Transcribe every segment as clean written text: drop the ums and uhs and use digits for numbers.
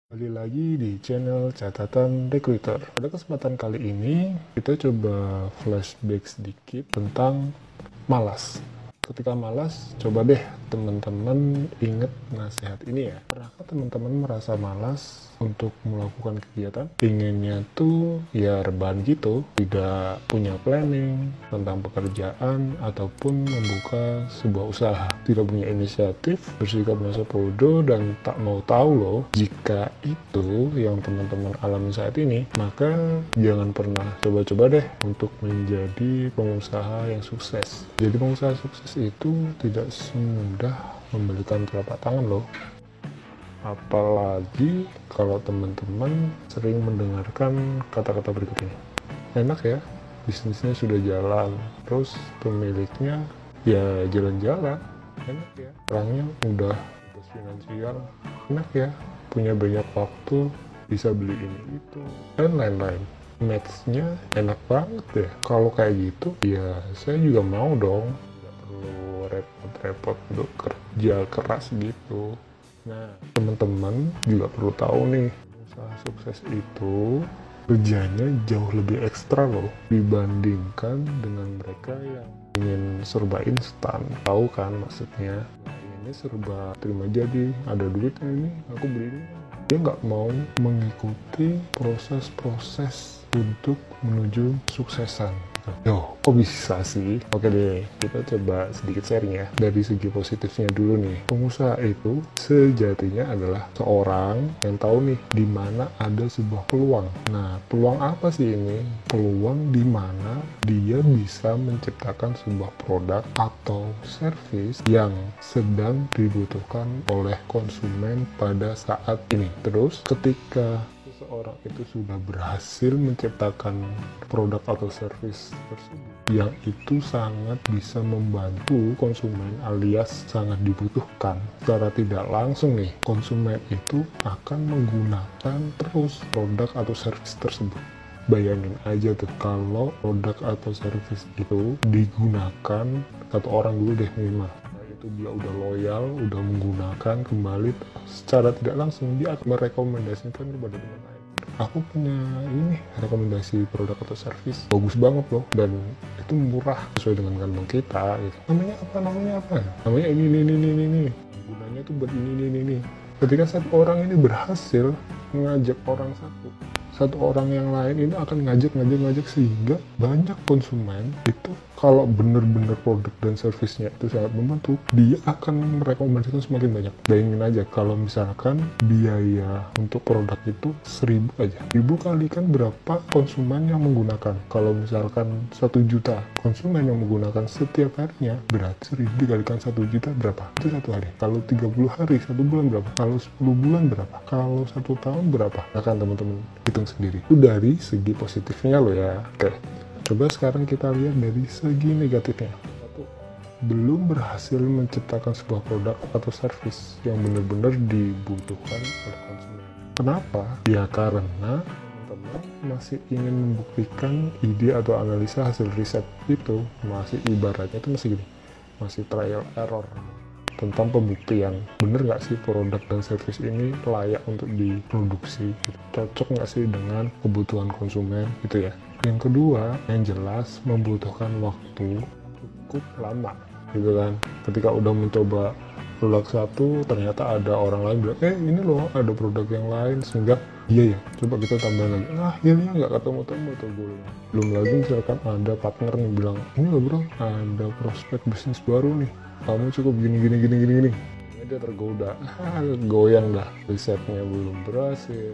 Kembali lagi di channel Catatan Recruiter. Pada kesempatan kali ini, kita coba flashback sedikit tentang malas. Ketika malas, coba deh teman-teman inget nasihat ini ya. Pernahkah teman-teman merasa malas untuk melakukan kegiatan? Inginnya tuh ya rebahan gitu, tidak punya planning tentang pekerjaan ataupun membuka sebuah usaha. Tidak punya inisiatif, bersikap merasa bodoh dan tak mau tahu loh. Jika itu yang teman-teman alami saat ini, maka jangan pernah coba-coba deh untuk menjadi pengusaha yang sukses. Jadi pengusaha sukses itu tidak semudah membalikan telapak tangan loh. Apalagi kalau teman-teman sering mendengarkan kata-kata berikut ini. Enak ya, bisnisnya sudah jalan, terus pemiliknya ya jalan-jalan. Enak ya, orangnya udah bebas finansial. Enak ya, punya banyak waktu, bisa beli ini itu, dan lain-lain. Match-nya enak banget ya. Kalau kayak gitu, ya saya juga mau dong. Nggak perlu repot-repot untuk kerja keras gitu. Nah, teman-teman juga perlu tahu nih, usaha sukses itu kerjanya jauh lebih ekstra loh dibandingkan dengan mereka yang ingin serba instan. Tahu kan maksudnya? Nah, ini serba terima jadi, ada duit ini, aku beli ini. Dia nggak mau mengikuti proses-proses untuk menuju suksesan. Yo, kok bisa sih? Oke deh, kita coba sedikit sharing ya. Dari segi positifnya dulu nih. Pengusaha itu sejatinya adalah seorang yang tahu nih di mana ada sebuah peluang. Nah, peluang apa sih ini? Peluang di mana dia bisa menciptakan sebuah produk atau service yang sedang dibutuhkan oleh konsumen pada saat ini. Terus, ketika seseorang itu sudah berhasil menciptakan produk atau service tersebut yang itu sangat bisa membantu konsumen alias sangat dibutuhkan, secara tidak langsung nih konsumen itu akan menggunakan terus produk atau service tersebut. Bayangin aja tuh kalau produk atau service itu digunakan satu orang dulu deh minimal, itu dia udah loyal, udah menggunakan kembali, secara tidak langsung dia akan merekomendasikan kepada teman lain. Aku punya ini rekomendasi produk atau service bagus banget loh, dan itu murah sesuai dengan kantong kita gitu. Namanya apa namanya ini gunanya tuh buat ini. Ketika satu orang ini berhasil mengajak satu orang yang lain ini akan ngajak sehingga banyak konsumen itu kalau bener-bener produk dan servisnya itu sangat membantu, dia akan merekomendasikan semakin banyak. Bayangin aja kalau misalkan biaya untuk produk itu 1.000 aja, 1.000 kalikan berapa konsumen yang menggunakan. Kalau misalkan 1 juta konsumen yang menggunakan setiap harinya, berarti 1.000 dikalikan 1 juta berapa? Itu 1 hari. Kalau 30 hari, 1 bulan berapa? Kalau 10 bulan berapa? Kalau 1 tahun berapa? Akan teman-teman hitung sendiri. Itu dari segi positifnya loh ya. Oke, coba sekarang kita lihat dari segi negatifnya. Satu, belum berhasil menciptakan sebuah produk atau service yang benar-benar dibutuhkan oleh konsumen. Kenapa? Ya karena teman-teman masih ingin membuktikan ide atau analisa hasil riset itu, masih ibaratnya itu masih gini, masih trial error tentang pembuktian. Bener nggak sih produk dan service ini layak untuk diproduksi? Cocok nggak sih dengan kebutuhan konsumen gitu ya? Yang kedua, yang jelas membutuhkan waktu cukup lama gitu kan. Ketika udah mencoba produk satu, ternyata ada orang lain bilang, ini loh ada produk yang lain, sehingga iya ya, coba kita tambahin lagi. Akhirnya nggak ketemu-temu tuh goalnya. Belum lagi misalkan ada partner yang bilang, ini loh bro, ada prospek bisnis baru nih, kamu cukup gini. Dia tergoda, goyang dah. Risetnya belum berhasil,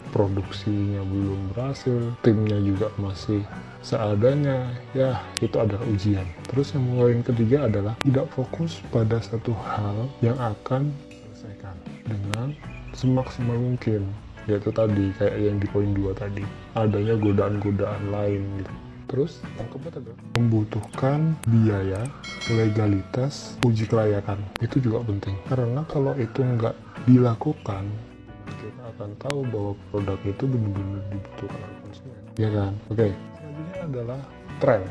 produksinya belum berhasil, timnya juga masih seadanya. Ya, itu adalah ujian. Terus yang poin ketiga adalah tidak fokus pada satu hal yang akan diselesaikan dengan semaksimal mungkin. Yaitu tadi, kayak yang di poin 2 tadi, adanya godaan-godaan lain gitu. Terus yang keempat adalah membutuhkan biaya, legalitas, uji kelayakan. Itu juga penting, karena kalau itu nggak dilakukan, kita akan tahu bahwa produk itu benar-benar dibutuhkan oleh konsumen, ya kan? Oke, selanjutnya adalah tren.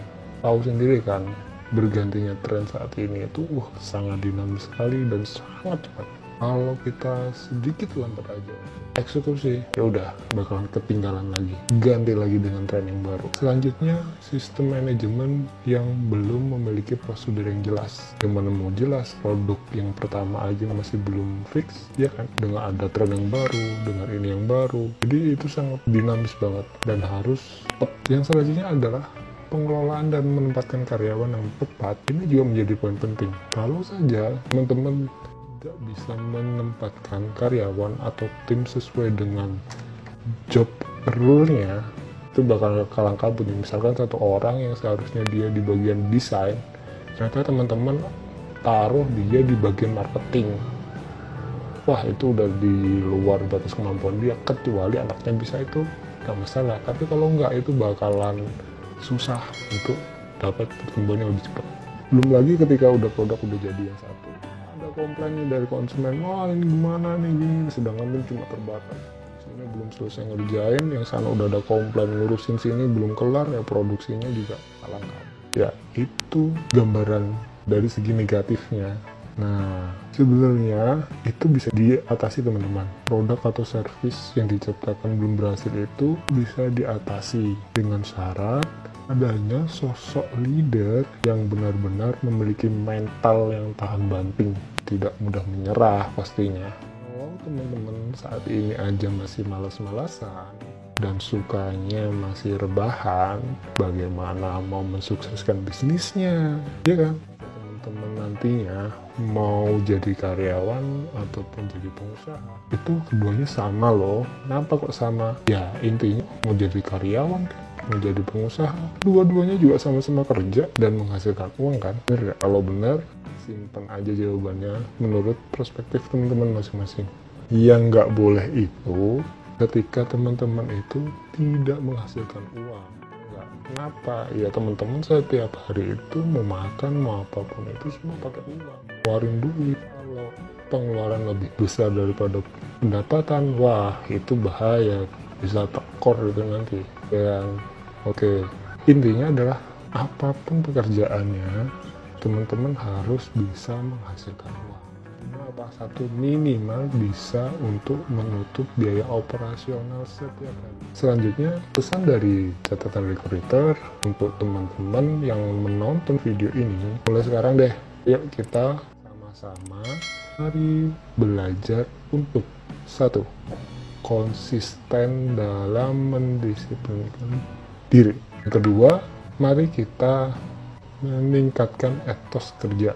Tahu sendiri kan, bergantinya tren saat ini itu sangat dinamis sekali dan sangat cepat. Kalau kita sedikit lambat aja eksekusi, ya udah bakalan ketinggalan lagi, ganti lagi dengan tren yang baru. Selanjutnya, sistem manajemen yang belum memiliki prosedur yang jelas. Yang mana mau jelas, produk yang pertama aja masih belum fix, ya kan? Dengan ada tren yang baru, dengan ini yang baru. Jadi itu sangat dinamis banget dan harus cepat. Yang selanjutnya adalah pengelolaan dan menempatkan karyawan yang tepat. Ini juga menjadi poin penting. Kalau saja teman-teman tidak bisa menempatkan karyawan atau tim sesuai dengan job rule-nya, itu bakal kalang kabut. Misalkan satu orang yang seharusnya dia di bagian desain, ternyata teman-teman taruh dia di bagian marketing. Wah, itu udah di luar batas kemampuan dia, kecuali anaknya bisa, itu gak masalah. Tapi kalau nggak, itu bakalan susah untuk dapat pertumbuhan yang lebih cepat. Belum lagi ketika produk udah jadi yang satu, ada komplainnya dari konsumen, wah ini gimana nih gini, sedangkan itu cuma terbatas, sini belum selesai ngerjain, yang sana udah ada komplain, ngurusin sini belum kelar, ya produksinya juga kalang kabut. Ya itu gambaran dari segi negatifnya. Nah, sebenarnya itu bisa diatasi teman-teman. Produk atau service yang diciptakan belum berhasil itu bisa diatasi dengan syarat adanya sosok leader yang benar-benar memiliki mental yang tahan banting, tidak mudah menyerah pastinya. Kalau teman-teman saat ini aja masih malas-malasan dan sukanya masih rebahan, bagaimana mau mensukseskan bisnisnya, ya kan? Teman-teman nantinya mau jadi karyawan ataupun jadi pengusaha, itu keduanya sama loh. Kenapa kok sama? Ya intinya mau jadi karyawan kan, mau jadi pengusaha, dua-duanya juga sama-sama kerja dan menghasilkan uang kan? Bener gak? Kalau benar, simpan aja jawabannya menurut perspektif teman-teman masing-masing. Yang nggak boleh itu ketika teman-teman itu tidak menghasilkan uang. Kenapa? Ya teman-teman setiap hari itu mau makan, mau apapun itu semua pakai uang, keluarin duit. Kalau pengeluaran lebih besar daripada pendapatan, wah itu bahaya, bisa tekor gitu nanti. Oke, intinya adalah apapun pekerjaannya, teman-teman harus bisa menghasilkan uang. Satu minimal bisa untuk menutup biaya operasional setiap hari. Selanjutnya, pesan dari catatan recruiter untuk teman-teman yang menonton video ini, mulai sekarang deh, yuk kita sama-sama mari belajar untuk satu, konsisten dalam mendisiplinkan diri. Yang kedua, mari kita meningkatkan etos kerja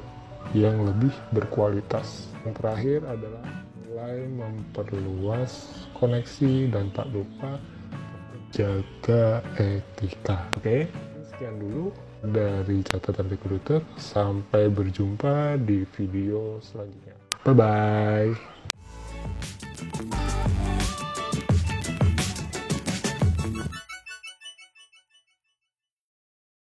yang lebih berkualitas. Yang terakhir adalah mulai memperluas koneksi dan tak lupa jaga etika. Oke, sekian dulu dari catatan recruiter. Sampai berjumpa di video selanjutnya. Bye bye.